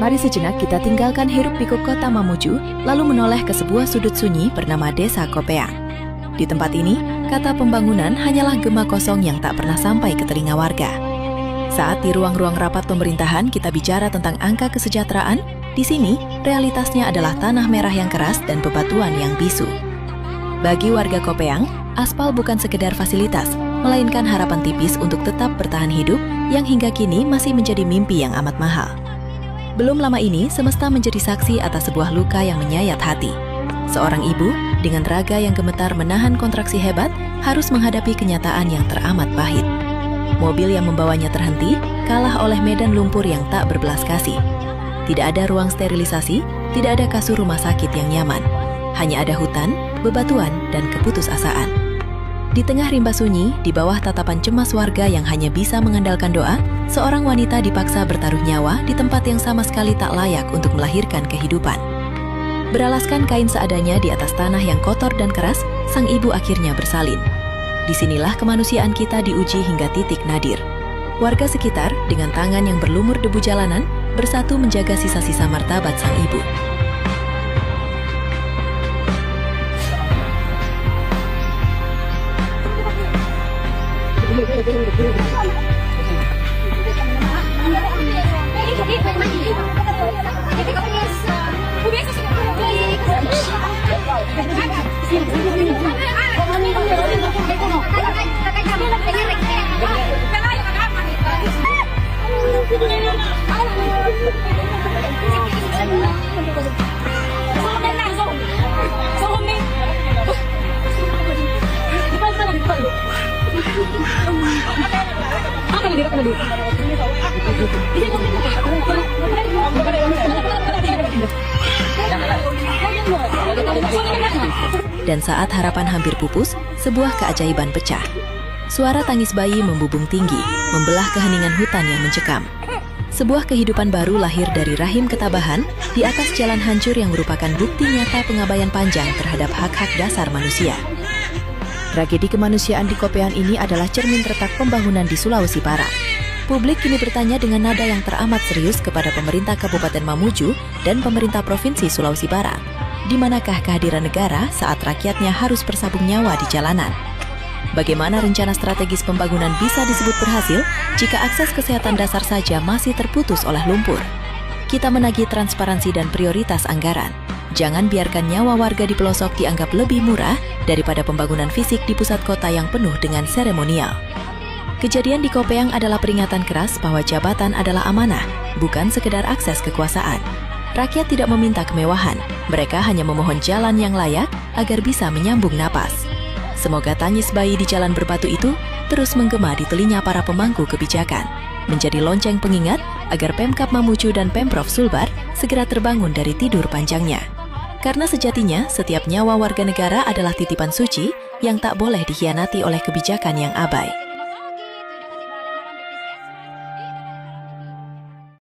Mari sejenak kita tinggalkan hiruk-pikuk kota Mamuju, lalu menoleh ke sebuah sudut sunyi bernama Desa Kopeang. Di tempat ini, kata pembangunan hanyalah gema kosong yang tak pernah sampai ke telinga warga. Saat di ruang-ruang rapat pemerintahan kita bicara tentang angka kesejahteraan, di sini realitasnya adalah tanah merah yang keras dan bebatuan yang bisu. Bagi warga Kopeang, aspal bukan sekedar fasilitas, melainkan harapan tipis untuk tetap bertahan hidup yang hingga kini masih menjadi mimpi yang amat mahal. Belum lama ini, semesta menjadi saksi atas sebuah luka yang menyayat hati. Seorang ibu, dengan raga yang gemetar menahan kontraksi hebat, harus menghadapi kenyataan yang teramat pahit. Mobil yang membawanya terhenti, kalah oleh medan lumpur yang tak berbelas kasih. Tidak ada ruang sterilisasi, tidak ada kasur rumah sakit yang nyaman. Hanya ada hutan, bebatuan, dan keputusasaan. Di tengah rimba sunyi, di bawah tatapan cemas warga yang hanya bisa mengandalkan doa, seorang wanita dipaksa bertaruh nyawa di tempat yang sama sekali tak layak untuk melahirkan kehidupan. Beralaskan kain seadanya di atas tanah yang kotor dan keras, sang ibu akhirnya bersalin. Disinilah kemanusiaan kita diuji hingga titik nadir. Warga sekitar, dengan tangan yang berlumur debu jalanan, bersatu menjaga sisa-sisa martabat sang ibu. Dan saat harapan hampir pupus, sebuah keajaiban pecah. Suara tangis bayi membubung tinggi, membelah keheningan hutan yang mencekam. Sebuah kehidupan baru lahir dari rahim ketabahan di atas jalan hancur yang merupakan bukti nyata pengabaian panjang terhadap hak-hak dasar manusia. Tragedi kemanusiaan di Kopeang ini adalah cermin retak pembangunan di Sulawesi Barat. Publik kini bertanya dengan nada yang teramat serius kepada pemerintah Kabupaten Mamuju dan pemerintah Provinsi Sulawesi Barat. Di manakah kehadiran negara saat rakyatnya harus bersabung nyawa di jalanan? Bagaimana rencana strategis pembangunan bisa disebut berhasil jika akses kesehatan dasar saja masih terputus oleh lumpur? Kita menagih transparansi dan prioritas anggaran. Jangan biarkan nyawa warga di pelosok dianggap lebih murah daripada pembangunan fisik di pusat kota yang penuh dengan seremonial. Kejadian di Kopeang adalah peringatan keras bahwa jabatan adalah amanah, bukan sekedar akses kekuasaan. Rakyat tidak meminta kemewahan, mereka hanya memohon jalan yang layak agar bisa menyambung napas. Semoga tangis bayi di jalan berbatu itu terus menggema di telinga para pemangku kebijakan, menjadi lonceng pengingat agar Pemkab Mamuju dan Pemprov Sulbar segera terbangun dari tidur panjangnya. Karena sejatinya, setiap nyawa warga negara adalah titipan suci yang tak boleh dikhianati oleh kebijakan yang abai.